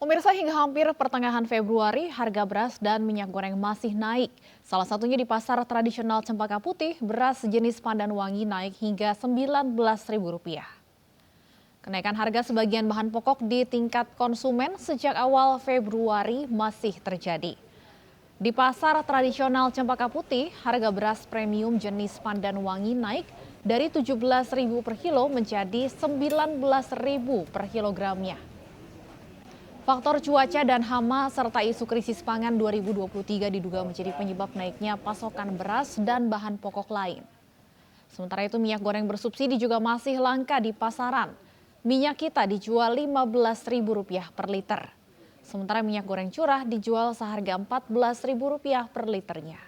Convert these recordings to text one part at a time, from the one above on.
Pemirsa, hingga hampir pertengahan Februari, harga beras dan minyak goreng masih naik. Salah satunya di pasar tradisional Cempaka Putih, beras jenis Pandan Wangi naik hingga Rp19.000. Kenaikan harga sebagian bahan pokok di tingkat konsumen sejak awal Februari masih terjadi. Di pasar tradisional Cempaka Putih, harga beras premium jenis Pandan Wangi naik dari Rp17.000 per kilo menjadi Rp19.000 per kilogramnya. Faktor cuaca dan hama serta isu krisis pangan 2023 diduga menjadi penyebab naiknya pasokan beras dan bahan pokok lain. Sementara itu minyak goreng bersubsidi juga masih langka di pasaran. Minyak kita dijual Rp15.000 per liter. Sementara minyak goreng curah dijual seharga Rp14.000 per liternya.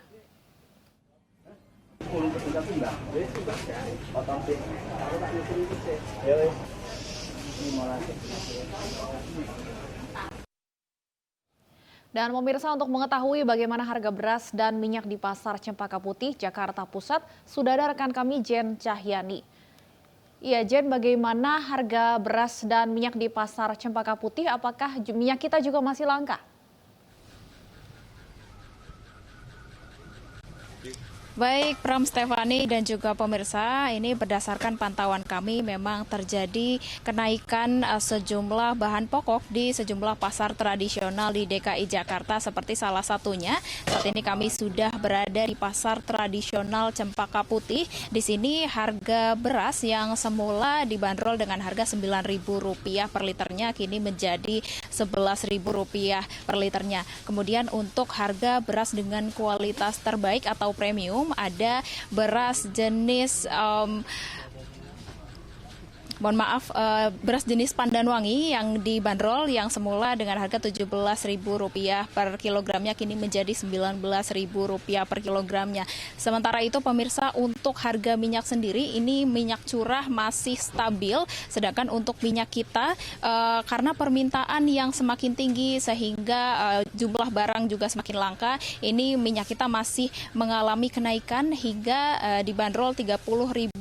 Dan pemirsa, untuk mengetahui bagaimana harga beras dan minyak di pasar Cempaka Putih, Jakarta Pusat, sudah ada rekan kami Jen Cahyani. Iya Jen, bagaimana harga beras dan minyak di pasar Cempaka Putih? Apakah minyak kita juga masih langka? Baik, Pram, Stefani dan juga pemirsa, ini berdasarkan pantauan kami memang terjadi kenaikan sejumlah bahan pokok di sejumlah pasar tradisional di DKI Jakarta, seperti salah satunya saat ini kami sudah berada di pasar tradisional Cempaka Putih. Di sini harga beras yang semula dibanderol dengan harga Rp9.000 per liternya kini menjadi Rp11.000 per liternya. Kemudian untuk harga beras dengan kualitas terbaik atau premium, ada beras jenis beras jenis Pandan Wangi yang dibanderol yang semula dengan harga Rp17.000 per kilogramnya kini menjadi Rp19.000 per kilogramnya. Sementara itu pemirsa, untuk harga minyak sendiri ini minyak curah masih stabil, sedangkan untuk minyak kita karena permintaan yang semakin tinggi sehingga jumlah barang juga semakin langka, ini minyak kita masih mengalami kenaikan hingga dibanderol Rp30.000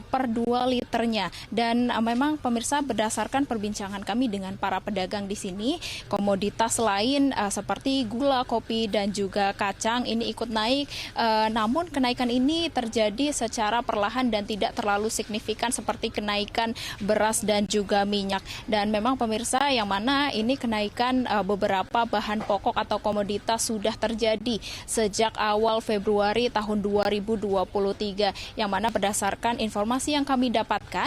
per 2 liter. Dan memang pemirsa, berdasarkan perbincangan kami dengan para pedagang di sini, komoditas lain seperti gula, kopi dan juga kacang ini ikut naik. Namun kenaikan ini terjadi secara perlahan dan tidak terlalu signifikan seperti kenaikan beras dan juga minyak. Dan memang pemirsa, yang mana ini kenaikan beberapa bahan pokok atau komoditas sudah terjadi sejak awal Februari tahun 2023, yang mana berdasarkan informasi yang kami dapatkan,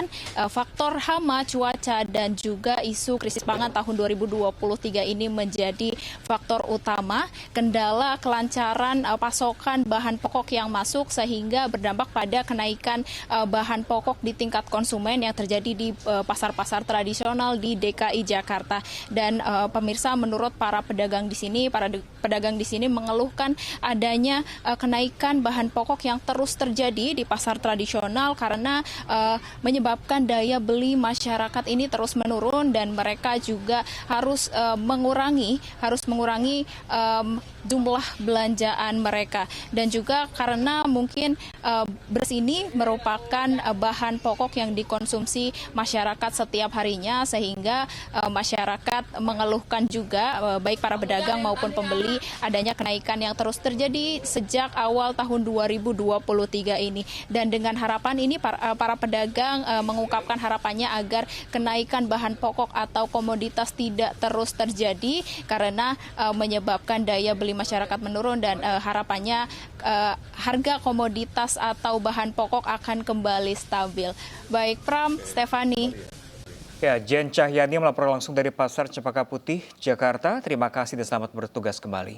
faktor hama, cuaca, dan juga isu krisis pangan tahun 2023 ini menjadi faktor utama kendala kelancaran pasokan bahan pokok yang masuk, sehingga berdampak pada kenaikan bahan pokok di tingkat konsumen yang terjadi di pasar-pasar tradisional di DKI Jakarta. Dan pemirsa, menurut para pedagang di sini, mengeluhkan adanya kenaikan bahan pokok yang terus terjadi di pasar tradisional karena menyebabkan daya beli masyarakat ini terus menurun, dan mereka juga harus mengurangi jumlah belanjaan mereka. Dan juga karena mungkin beras ini merupakan bahan pokok yang dikonsumsi masyarakat setiap harinya, sehingga masyarakat mengeluhkan juga, baik para pedagang maupun pembeli, adanya kenaikan yang terus terjadi sejak awal tahun 2023 ini. Dan dengan harapan ini para pedagang mengungkapkan harapannya agar kenaikan bahan pokok atau komoditas tidak terus terjadi karena menyebabkan daya beli masyarakat menurun, dan harapannya harga komoditas atau bahan pokok akan kembali stabil. Baik, Pram, Stefani. Ya, Jen Cahyani melaporkan langsung dari Pasar Cempaka Putih, Jakarta. Terima kasih dan selamat bertugas kembali.